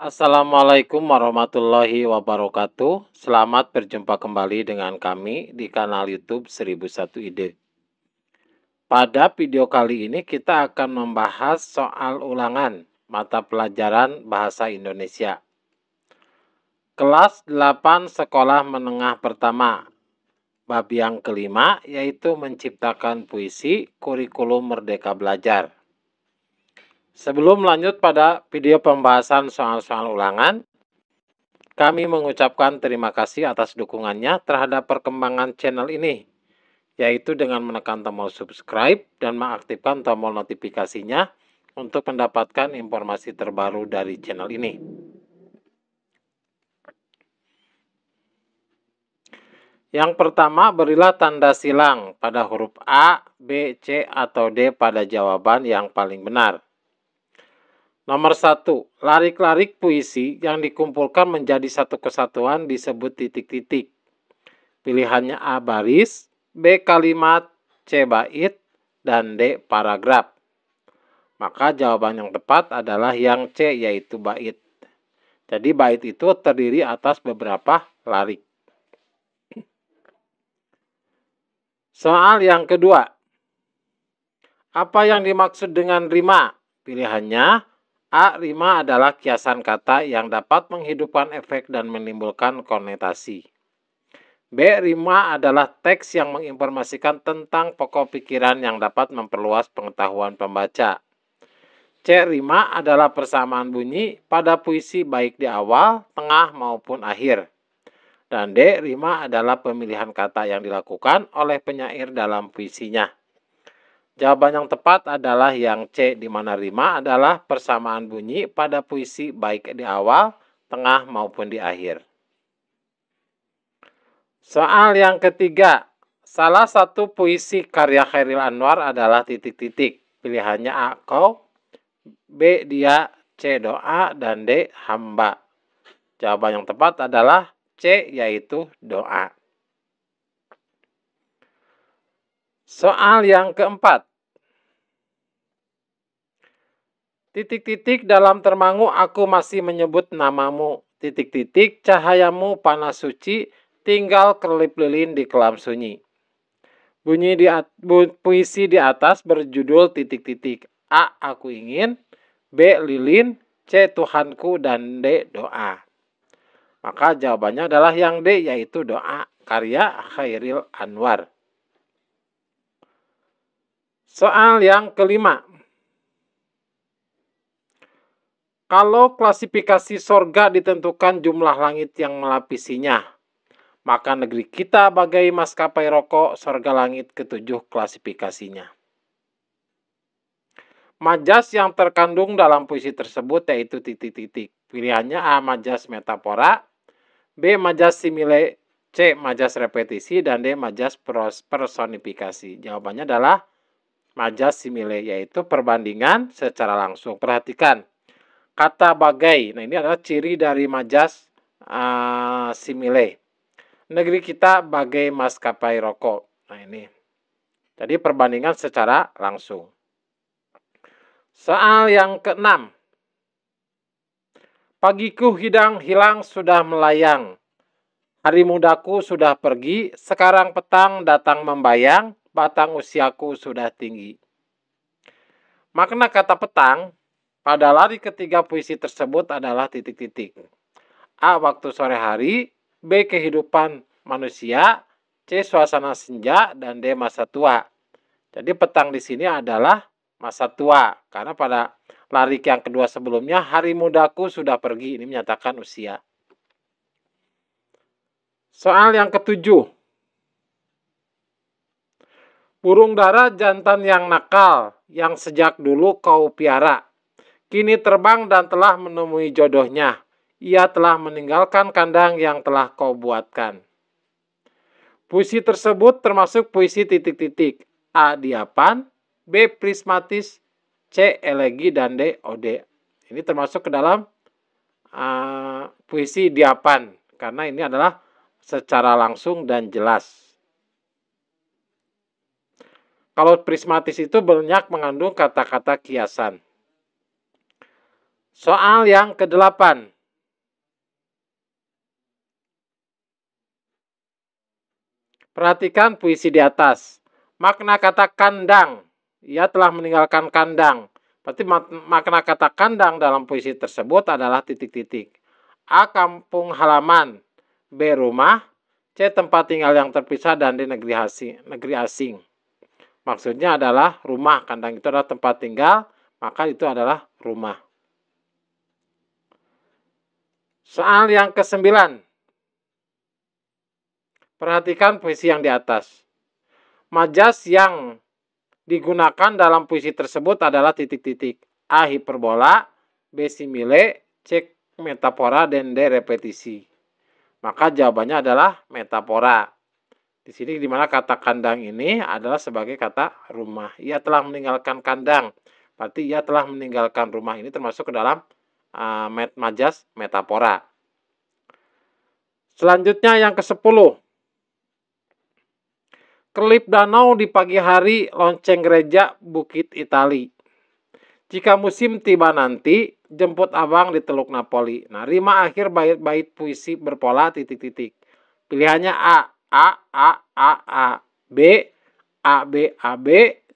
Assalamualaikum warahmatullahi wabarakatuh. Selamat berjumpa kembali dengan kami di kanal YouTube 1001 Ide. Pada video kali ini kita akan membahas soal ulangan mata pelajaran Bahasa Indonesia. Kelas 8 Sekolah Menengah Pertama. Bab yang kelima yaitu menciptakan puisi kurikulum Merdeka Belajar. Sebelum lanjut pada video pembahasan soal-soal ulangan, kami mengucapkan terima kasih atas dukungannya terhadap perkembangan channel ini, yaitu dengan menekan tombol subscribe dan mengaktifkan tombol notifikasinya untuk mendapatkan informasi terbaru dari channel ini. Yang pertama, berilah tanda silang pada huruf A, B, C, atau D pada jawaban yang paling benar. Nomor 1, larik-larik puisi yang dikumpulkan menjadi satu kesatuan disebut titik-titik. Pilihannya A baris, B kalimat, C bait, dan D paragraf. Maka jawaban yang tepat adalah yang C, yaitu bait. Jadi bait itu terdiri atas beberapa larik. Soal yang kedua. Apa yang dimaksud dengan rima? Pilihannya A. Rima adalah kiasan kata yang dapat menghidupkan efek dan menimbulkan konotasi. B. Rima adalah teks yang menginformasikan tentang pokok pikiran yang dapat memperluas pengetahuan pembaca. C. Rima adalah persamaan bunyi pada puisi baik di awal, tengah, maupun akhir. Dan D. Rima adalah pemilihan kata yang dilakukan oleh penyair dalam puisinya. Jawaban yang tepat adalah yang C, di mana rima adalah persamaan bunyi pada puisi baik di awal, tengah, maupun di akhir. Soal yang ketiga. Salah satu puisi karya Chairil Anwar adalah titik-titik. Pilihannya A. Kau, B. Dia, C. Doa, dan D. Hamba. Jawaban yang tepat adalah C, yaitu doa. Soal yang keempat. Titik-titik dalam termangu aku masih menyebut namamu. Titik-titik cahayamu panas suci tinggal kelip lilin di kelam sunyi. Puisi di atas berjudul titik-titik. A. Aku ingin, B. Lilin, C. Tuhanku, dan D. Doa. Maka jawabannya adalah yang D, yaitu doa, karya Chairil Anwar. Soal yang kelima. Kalau klasifikasi sorga ditentukan jumlah langit yang melapisinya, maka negeri kita bagai maskapai rokok sorga langit ketujuh klasifikasinya. Majas yang terkandung dalam puisi tersebut yaitu titik-titik. Pilihannya A. Majas metafora, B. Majas simile, C. Majas repetisi, dan D. Majas personifikasi. Jawabannya adalah majas simile, yaitu perbandingan secara langsung. Perhatikan, kata bagai. Nah, ini adalah ciri dari majas simile. Negeri kita bagai maskapai rokok. Nah, ini. Jadi perbandingan secara langsung. Soal yang keenam. Pagiku hilang sudah melayang. Hari mudaku sudah pergi, sekarang petang datang membayang, batang usiaku sudah tinggi. Makna kata petang pada lari ketiga puisi tersebut adalah titik-titik. A. Waktu sore hari, B. Kehidupan manusia, C. Suasana senja, dan D. Masa tua. Jadi petang di sini adalah masa tua, karena pada larik yang kedua sebelumnya hari mudaku sudah pergi, ini menyatakan usia. Soal yang ketujuh. Burung dara jantan yang nakal, yang sejak dulu kau piara, kini terbang dan telah menemui jodohnya. Ia telah meninggalkan kandang yang telah kau buatkan. Puisi tersebut termasuk puisi titik-titik. A. Diapan, B. Prismatis, C. Elegi, dan D. Ode. Ini termasuk ke dalam puisi diapan, karena ini adalah secara langsung dan jelas. Kalau prismatis itu banyak mengandung kata-kata kiasan. Soal yang ke-8. Perhatikan puisi di atas. Makna kata kandang. Ia telah meninggalkan kandang. Berarti makna kata kandang dalam puisi tersebut adalah titik-titik. A. Kampung halaman. B. Rumah. C. Tempat tinggal yang terpisah dan D. Negeri asing. Maksudnya adalah rumah. Kandang itu adalah tempat tinggal, maka itu adalah rumah. Soal yang ke-9. Perhatikan puisi yang di atas. Majas yang digunakan dalam puisi tersebut adalah titik-titik. A. Hiperbola, B. Simile, C. Metafora, dan D. Repetisi. Maka jawabannya adalah metafora. Di sini dimana kata kandang ini adalah sebagai kata rumah. Ia telah meninggalkan kandang. Berarti ia telah meninggalkan rumah ini termasuk ke dalam majas metafora. Selanjutnya yang ke-10. Kelip danau di pagi hari, lonceng gereja Bukit Itali. Jika musim tiba nanti, jemput abang di Teluk Napoli. Nah, rima akhir bait-bait puisi berpola titik-titik. Pilihannya A, A, B, A, B,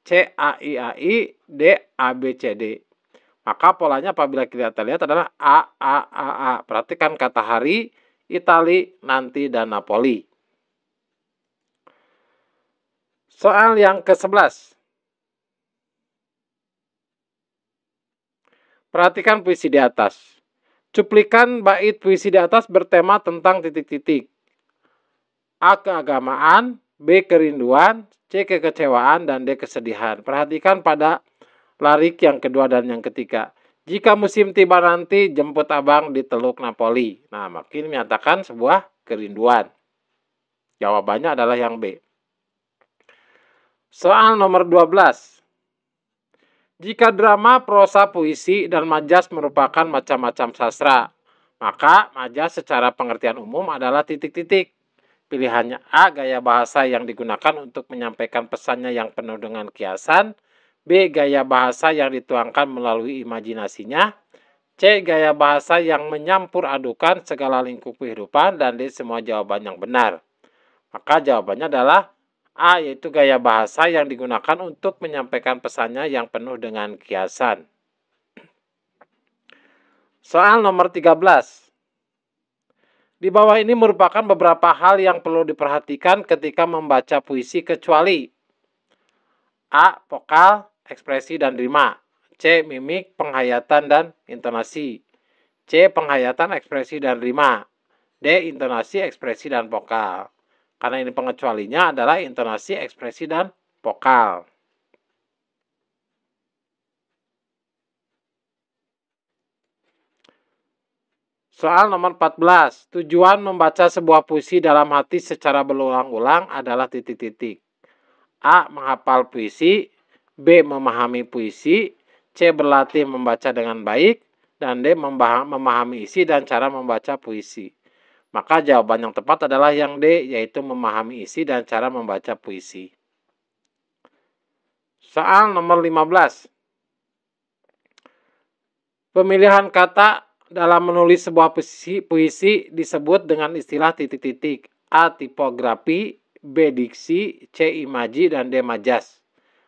C, A, I, D, A, B, C, D. Maka polanya apabila kita lihat adalah A. Perhatikan kata hari, Itali, nanti, dan Napoli. Soal yang ke-11. Perhatikan puisi di atas. Cuplikan bait puisi di atas bertema tentang titik-titik. A. Keagamaan, B. Kerinduan, C. Kekecewaan, dan D. Kesedihan. Perhatikan pada lirik yang kedua dan yang ketiga. Jika musim tiba nanti, jemput abang di Teluk Napoli. Nah, makin menyatakan sebuah kerinduan. Jawabannya adalah yang B. Soal nomor 12. Jika drama, prosa, puisi, dan majas merupakan macam-macam sastra, maka majas secara pengertian umum adalah titik-titik. Pilihannya A. Gaya bahasa yang digunakan untuk menyampaikan pesannya yang penuh dengan kiasan. B. Gaya bahasa yang dituangkan melalui imajinasinya. C. Gaya bahasa yang menyampur adukan segala lingkup kehidupan. Dan D. Semua jawaban yang benar. Maka jawabannya adalah A, yaitu gaya bahasa yang digunakan untuk menyampaikan pesannya yang penuh dengan kiasan. Soal nomor 13. Di bawah ini merupakan beberapa hal yang perlu diperhatikan ketika membaca puisi kecuali A. Vokal, ekspresi, dan rima. C. Mimik, penghayatan, dan intonasi. C. Penghayatan, ekspresi, dan rima. D. Intonasi, ekspresi, dan vokal. Karena ini pengecualinya adalah intonasi, ekspresi, dan vokal. Soal nomor 14. Tujuan membaca sebuah puisi dalam hati secara berulang-ulang adalah titik-titik. A. Menghafal puisi. B. Memahami puisi. C. Berlatih membaca dengan baik. Dan D. Memahami isi dan cara membaca puisi. Maka jawaban yang tepat adalah yang D, yaitu memahami isi dan cara membaca puisi. Soal nomor 15. Pemilihan kata dalam menulis sebuah puisi disebut dengan istilah titik-titik. A. Tipografi, B. Diksi, C. Imaji, dan D. Majas.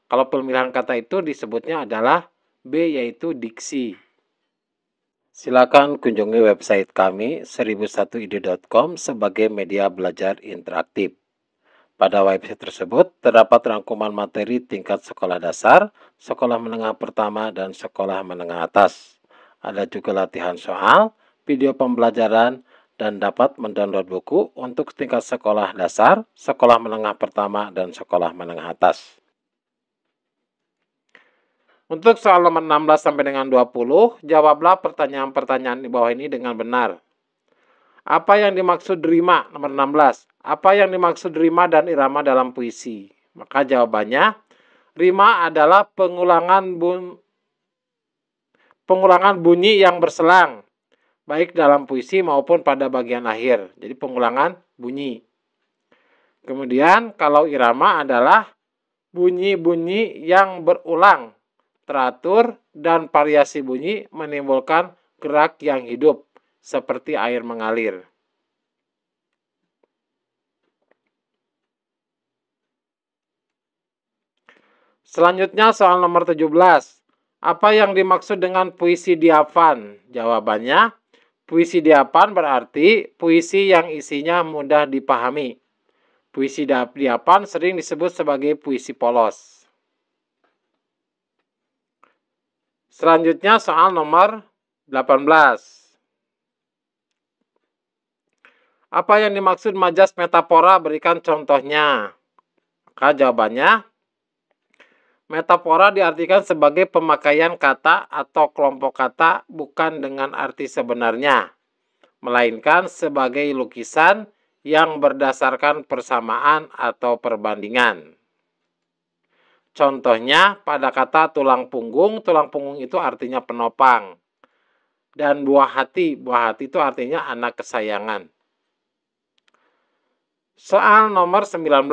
Kalau pemilihan kata itu disebutnya adalah B, yaitu diksi. Silakan kunjungi website kami 1001ide.com sebagai media belajar interaktif. Pada website tersebut terdapat rangkuman materi tingkat sekolah dasar, sekolah menengah pertama, dan sekolah menengah atas. Ada juga latihan soal, video pembelajaran, dan dapat mendownload buku untuk tingkat sekolah dasar, sekolah menengah pertama, dan sekolah menengah atas. Untuk soal nomor 16 sampai dengan 20, jawablah pertanyaan-pertanyaan di bawah ini dengan benar. Apa yang dimaksud rima? Nomor 16. Apa yang dimaksud rima dan irama dalam puisi? Maka jawabannya, rima adalah pengulangan bunyi yang berselang, baik dalam puisi maupun pada bagian akhir. Jadi pengulangan bunyi. Kemudian kalau irama adalah bunyi-bunyi yang berulang, teratur, dan variasi bunyi menimbulkan gerak yang hidup, seperti air mengalir. Selanjutnya soal nomor 17. Apa yang dimaksud dengan puisi diapan? Jawabannya, puisi diapan berarti puisi yang isinya mudah dipahami. Puisi diapan sering disebut sebagai puisi polos. Selanjutnya soal nomor 18. Apa yang dimaksud majas metafora? Berikan contohnya. Maka jawabannya, metafora diartikan sebagai pemakaian kata atau kelompok kata bukan dengan arti sebenarnya, melainkan sebagai lukisan yang berdasarkan persamaan atau perbandingan. Contohnya pada kata tulang punggung itu artinya penopang. Dan buah hati itu artinya anak kesayangan. Soal nomor 19.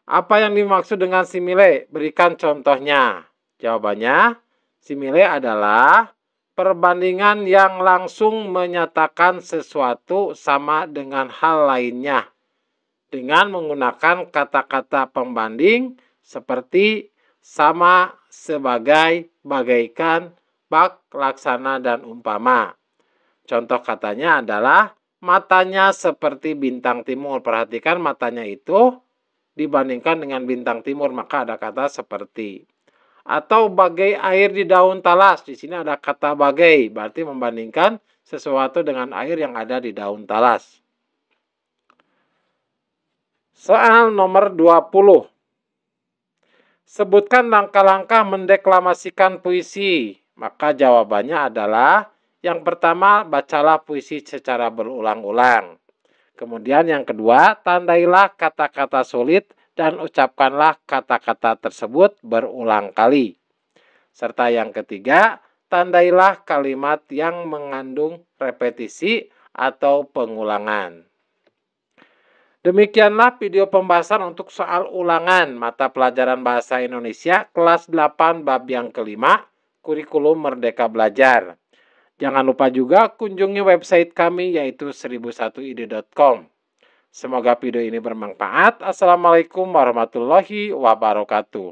Apa yang dimaksud dengan simile? Berikan contohnya. Jawabannya, simile adalah perbandingan yang langsung menyatakan sesuatu sama dengan hal lainnya dengan menggunakan kata-kata pembanding seperti sama, sebagai, bagaikan, bak, laksana, dan umpama. Contoh katanya adalah matanya seperti bintang timur. Perhatikan matanya itu dibandingkan dengan bintang timur, maka ada kata seperti. Atau bagai air di daun talas. Di sini ada kata bagai, berarti membandingkan sesuatu dengan air yang ada di daun talas. Soal nomor 20. Sebutkan langkah-langkah mendeklamasikan puisi. Maka jawabannya adalah yang pertama, bacalah puisi secara berulang-ulang. Kemudian yang kedua, tandailah kata-kata sulit dan ucapkanlah kata-kata tersebut berulang kali. Serta yang ketiga, tandailah kalimat yang mengandung repetisi atau pengulangan. Demikianlah video pembahasan untuk soal ulangan mata pelajaran Bahasa Indonesia kelas 8 bab yang kelima, kurikulum Merdeka Belajar. Jangan lupa juga kunjungi website kami yaitu 1001ide.com. Semoga video ini bermanfaat. Assalamualaikum warahmatullahi wabarakatuh.